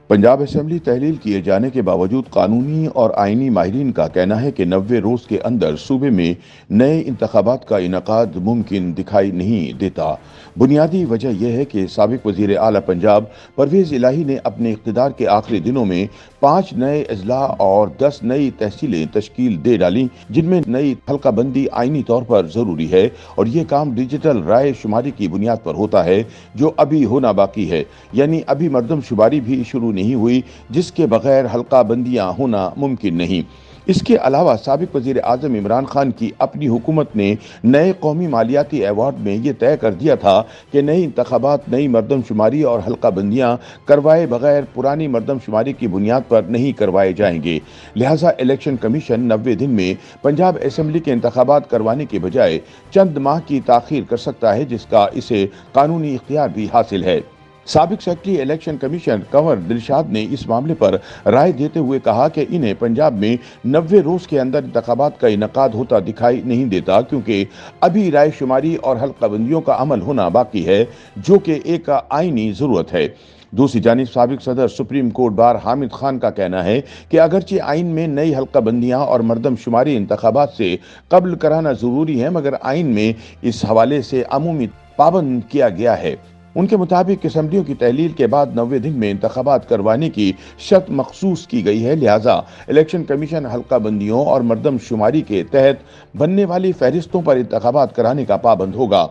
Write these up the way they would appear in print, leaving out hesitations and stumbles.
Punjab assembly तहलील किए जाने के बावजूद कानूनी और आईनी माहिरीन का कहना है कि 90 रोज के अंदर सूबे में नए इंतखाबात का इनकाद मुमकिन दिखाई नहीं देता। बुनियादी वजह यह है कि साबिक वजीर आला पंजाब परवेज इलाही ने अपने इख्तिदार के आखिरी दिनों में 5 नए अजला और 10 नई तहसीलें तश्कील दे डाली, जिनमें नई हल्का बंदी आईनी तौर पर जरूरी है और ये काम डिजिटल राय शुमारी की बुनियाद पर होता है, जो अभी होना बाकी है। यानी अभी मर्दम शुमारी भी शुरू नहीं हुई, जिसके बगैर हल्का बंदियां होना मुमकिन नहीं। इसके अलावा साबिक वजीर आजम इमरान खान की अपनी हुकूमत ने नए कौमी मालियाती अवार्ड में ये तय कर दिया था कि नई इंतखाबात नई मर्दम शुमारी और हल्का बंदियां करवाए बगैर पुरानी मर्दम शुमारी की बुनियाद पर नहीं करवाए जाएंगे। लिहाजा इलेक्शन कमीशन 90 दिन में पंजाब असेंबली के इंतखाबात करवाने के बजाय चंद माह की ताखीर कर सकता है, जिसका इसे कानूनी इख्तियार भी हासिल है। साबिक secretary election commission Kanwar Dilshad ने इस मामले पर राय देते हुए कहा कि इन्हें पंजाब में 90 रोज के अंदर इंतखाबात का इनकाद होता दिखाई नहीं देता, क्योंकि अभी राय शुमारी और हल्का बंदियों का अमल होना बाकी है, जो कि एक आईनी जरूरत है। दूसरी जानिब साबिक सदर supreme court bar Hamid Khan का कहना है कि अगरचे आइन में नई हल्का बंदियां और मर्दम शुमारी इंतखाबात से कब्ल कराना जरूरी है, मगर आइन में इस हवाले से अमूमी पाबंद किया गया है। उनके मुताबिक असम्बलियों की तहलील के बाद 90 दिन में इंतखाबात करवाने की शर्त मखसूस की गई है। लिहाजा इलेक्शन कमीशन हल्का बंदियों और मर्दम शुमारी के तहत बनने वाली फहरिस्तों पर इंतखाबात कराने का पाबंद होगा।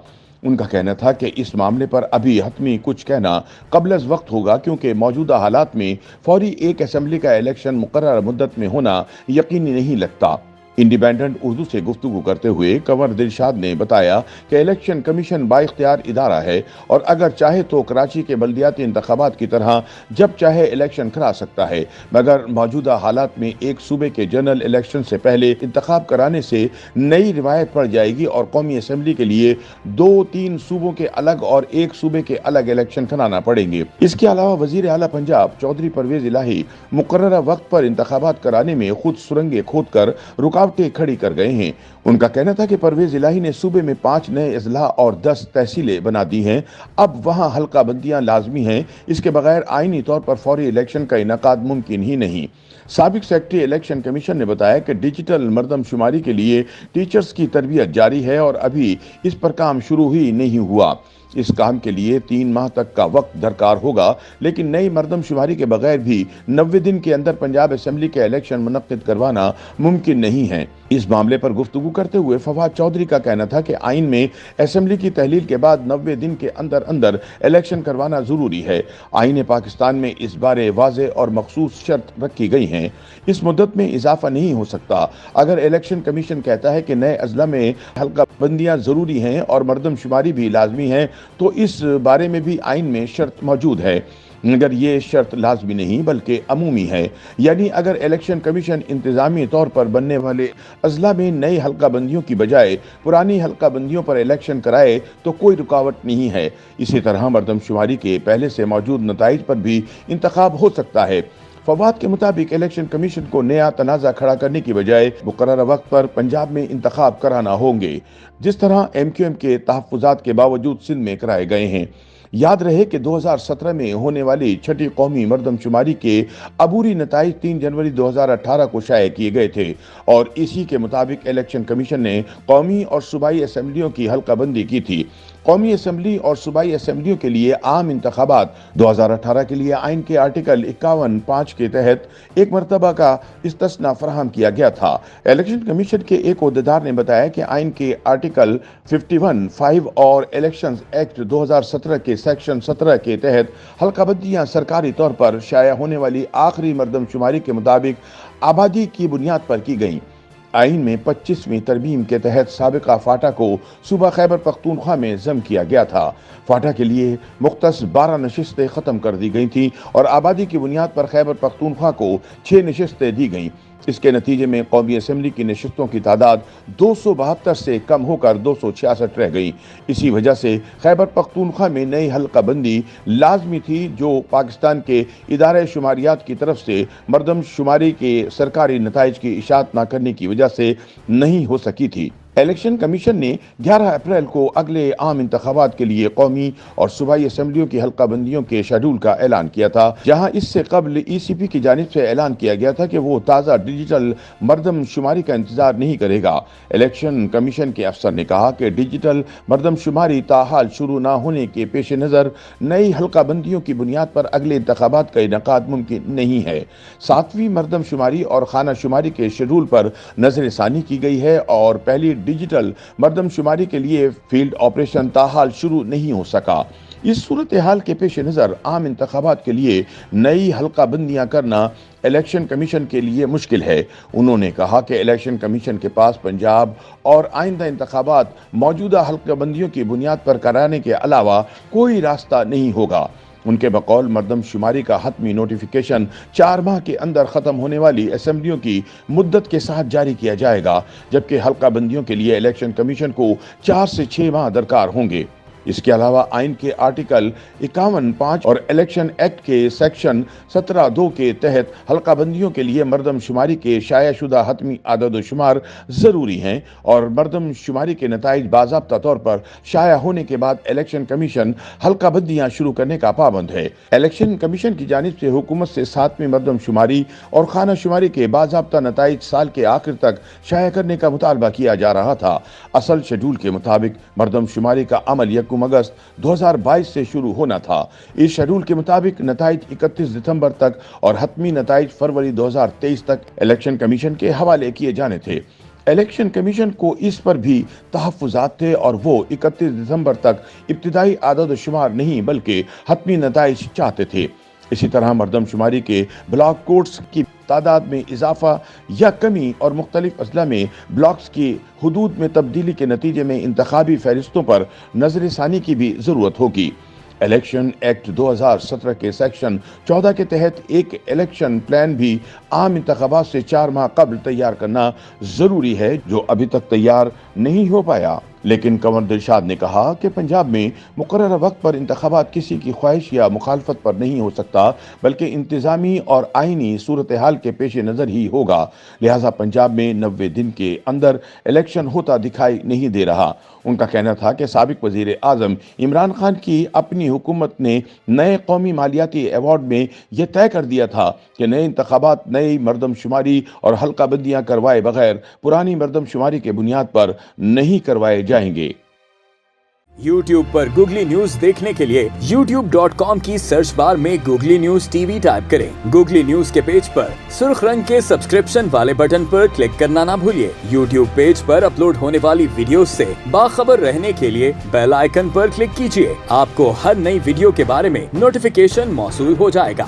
उनका कहना था कि इस मामले पर अभी हतमी कुछ कहना कबल वक्त होगा, क्योंकि मौजूदा हालात में फौरी एक असम्बली का इलेक्शन मुकर्रर मुद्दत में होना यकीनी नहीं लगता। इंडिपेंडेंट उर्दू से गुफ्तगू करते हुए कंवर दिलशाद ने बताया कि इलेक्शन कमीशन बाइख्तियार इदारा है और अगर चाहे तो कराची के बल्दियाती इंतखाबात की तरह जब चाहे इलेक्शन करा सकता है, मगर मौजूदा हालात में एक सूबे के जनरल इलेक्शन से पहले इंतखाब कराने से नई रिवायत पड़ जाएगी और कौमी असम्बली के लिए 2-3 सूबों के अलग और एक सूबे के अलग इलेक्शन कराना पड़ेंगे। इसके अलावा वजीर आला पंजाब चौधरी परवेज इलाही मुकर्ररा वक्त पर इंतखाबात कराने में खुद सुरंगें खोद कर रुकावटें खड़ी कर गए हैं। उनका कहना था कि परवेज इलाही ने सूबे में 5 नए अजला और 10 तहसीलें बना दी हैं। अब वहां हल्का बंदियां लाजमी हैं, इसके बगैर आईनी तौर पर फौरी इलेक्शन का इनकाद मुमकिन ही नहीं। साबिक सेक्रेटरी इलेक्शन कमीशन ने बताया कि डिजिटल मर्दम शुमारी के लिए टीचर्स की तरबियत जारी है और अभी इस पर काम शुरू ही नहीं हुआ। इस काम के लिए 3 माह तक का वक्त दरकार होगा, लेकिन नई मर्दम शुमारी के बगैर भी 90 दिन के अंदर पंजाब असेंबली के इलेक्शन मुनक्किद करवाना मुमकिन नहीं है। इस मामले पर गुफ्तगू करते हुए फवाद चौधरी का कहना था कि आइन में असेंबली की तहलील के बाद 90 दिन के अंदर अंदर इलेक्शन करवाना जरूरी है। आइन पाकिस्तान में इस बारे वाज़ेह और मखसूस शर्त रखी गई हैं। इस मुद्दत में इजाफा नहीं हो सकता। अगर इलेक्शन कमीशन कहता है कि नए अजला में हल्का बंदियां जरूरी हैं और मर्दम शुमारी भी लाजमी है, तो इस बारे में भी आइन में शर्त मौजूद है, मगर ये शर्त लाजमी नहीं बल्कि अमूमी है। यानी अगर इलेक्शन कमीशन इंतजामी तौर पर बनने वाले अजला में नई हल्का बंदियों की बजाय पुरानी हल्का बंदियों पर इलेक्शन कराए तो कोई रुकावट नहीं है। इसी तरह मर्दम शुमारी के पहले से मौजूद नताइज पर भी इंतखाब हो सकता है। फवाद के मुताबिक इलेक्शन कमीशन को नया तनाज़ा खड़ा करने की बजाय मुकर्रर वक्त पर पंजाब में इंतखाब कराना होंगे, जिस तरह MQM के तहफ़्फ़ुज़ात के बावजूद सिंध में कराए गए हैं। याद रहे कि 2017 में होने वाली छठी कौमी मर्दम शुमारी के अबूरी नताइज 3 जनवरी 2018 को शाये किए गए थे और इसी के मुताबिक इलेक्शन कमीशन ने कौमी और सूबाई असम्बलियों की हल्का बंदी की थी। कौमी असम्बली और सूबाई असम्बलियों के लिए आम इंतखाबात 2018 के लिए आइन के आर्टिकल 51(5) के तहत एक मरतबा का इस्तिस्ना फराहम किया गया था। इलेक्शन कमीशन के एक ओहदेदार ने बताया कि आइन के आर्टिकल 51(5) और इलेक्शन एक्ट 2017 के सेक्शन 17 के तहत हल्का बंदियां सरकारी तौर पर शाया होने वाली आखिरी मर्दम शुमारी के मुताबिक आबादी की बुनियाद पर की गई। आइन में 25वीं तरमीम के तहत साबिका फाटा को सूबा खैबर पख्तूनख्वा में जम किया गया था। फाटा के लिए मुख्तस 12 नशिस्तें ख़त्म कर दी गई थीं और आबादी की बुनियाद पर खैबर पख्तूनख्वा को 6 नशिस्तें दी गईं। इसके नतीजे में कौमी असम्बली की नशिस्तों की तादाद 272 से कम होकर 266 रह गई। इसी वजह से खैबर पख्तूनख्वा में नई हल्का बंदी लाजमी थी, जो पाकिस्तान के इदारे शुमारियात की तरफ से मर्दम शुमारी के सरकारी नताइज की इशाअत न करने की वजह से नहीं हो सकी थी। الیکشن کمیشن نے 11 اپریل کو اگلے عام انتخابات کے لیے قومی اور صوبائی اسمبلیوں کی حلقہ بندیوں کے شیڈول کا اعلان کیا تھا، جہاں اس سے قبل ای سی پی کی جانب سے اعلان کیا گیا تھا کہ وہ تازہ ڈیجیٹل مردم شماری کا انتظار نہیں کرے گا۔ الیکشن کمیشن کے افسر نے کہا کہ ڈیجیٹل مردم شماری تاحال شروع نہ ہونے کے پیش نظر نئی حلقہ بندیوں کی بنیاد پر اگلے انتخابات کا انعقاد ممکن نہیں ہے۔ 7ویں مردم شماری اور خانہ شماری کے شیڈول پر نظر ثانی کی گئی ہے اور پہلی ڈیجیٹل مردم شماری کے لیے فیلڈ آپریشن تاحال شروع نہیں ہو سکا۔ اس صورتحال کے پیش نظر عام انتخابات کے لیے نئی حلقہ بندیاں کرنا الیکشن کمیشن کے لیے مشکل ہے۔ انہوں نے کہا کہ الیکشن کمیشن کے پاس پنجاب اور آئندہ انتخابات موجودہ حلقہ بندیوں کی بنیاد پر کرانے کے علاوہ کوئی راستہ نہیں ہوگا۔ ان کے بقول مردم شماری کا حتمی نوٹیفیکیشن 4 ماہ کے اندر ختم ہونے والی اسمبلیوں کی مدت کے ساتھ جاری کیا جائے گا، جبکہ حلقہ بندیوں کے لیے الیکشن کمیشن کو 4 سے 6 ماہ درکار ہوں گے۔ اس کے علاوہ آئین کے آرٹیکل 51(5) اور الیکشن ایکٹ کے سیکشن 17(2) کے تحت حلقہ بندیوں کے لیے مردم شماری کے شائع شدہ حتمی اعداد و شمار ضروری ہیں اور مردم شماری کے نتائج باضابطہ طور پر شائع ہونے کے بعد الیکشن کمیشن حلقہ بندیاں شروع کرنے کا پابند ہے۔ الیکشن کمیشن کی جانب سے حکومت سے 7ویں مردم شماری اور خانہ شماری کے باضابطہ نتائج سال کے آخر تک شائع کرنے کا مطالبہ کیا جا رہا تھا۔ اصل شیڈول کے مطابق مردم شماری کا عمل 1 اگست 2022 سے شروع ہونا تھا۔ اس شیڈول کے مطابق نتائج 31 دسمبر تک اور حتمی نتائج فروری 2023 تک الیکشن کمیشن کے حوالے کیے جانے تھے۔ الیکشن کمیشن کو اس پر بھی تحفظات تھے اور وہ 31 دسمبر تک ابتدائی اعداد و شمار نہیں بلکہ حتمی نتائج چاہتے تھے۔ اسی طرح مردم شماری کے بلاک کوڈز کی تعداد میں اضافہ یا کمی اور مختلف اضلاع میں بلاکس کی حدود میں تبدیلی کے نتیجے میں انتخابی فہرستوں پر نظر ثانی کی بھی ضرورت ہوگی۔ الیکشن ایکٹ 2017 کے سیکشن 14 کے تحت ایک الیکشن پلان بھی عام انتخابات سے 4 ماہ قبل تیار کرنا ضروری ہے، جو ابھی تک تیار نہیں ہو پایا۔ لیکن کنور دلشاد نے کہا کہ پنجاب میں مقررہ وقت پر انتخابات کسی کی خواہش یا مخالفت پر نہیں ہو سکتا بلکہ انتظامی اور آئینی صورتحال کے پیش نظر ہی ہوگا، لہٰذا پنجاب میں 90 دن کے اندر الیکشن ہوتا دکھائی نہیں دے رہا۔ ان کا کہنا تھا کہ سابق وزیر اعظم عمران خان کی اپنی حکومت نے نئے قومی مالیاتی ایوارڈ میں یہ طے کر دیا تھا کہ نئے انتخابات نئی مردم شماری اور حلقہ بندیاں کروائے بغیر پرانی مردم شماری کے بنیاد پر نہیں کروائے جائیں گے۔ YouTube پر گوگلی نیوز دیکھنے کے لیے youtube.com کی سرچ بار میں googly news T V type کریں۔ گوگلی نیوز کے پیج پر سرخ رنگ کے سبسکرپشن والے بٹن پر کلک کرنا نہ بھولیے۔ YouTube پیج پر اپلوڈ ہونے والی ویڈیوز سے باخبر رہنے کے لیے بیل آئیکن پر کلک کیجیے۔ آپ کو ہر نئی ویڈیو کے بارے میں نوٹیفیکیشن موصول ہو جائے گا۔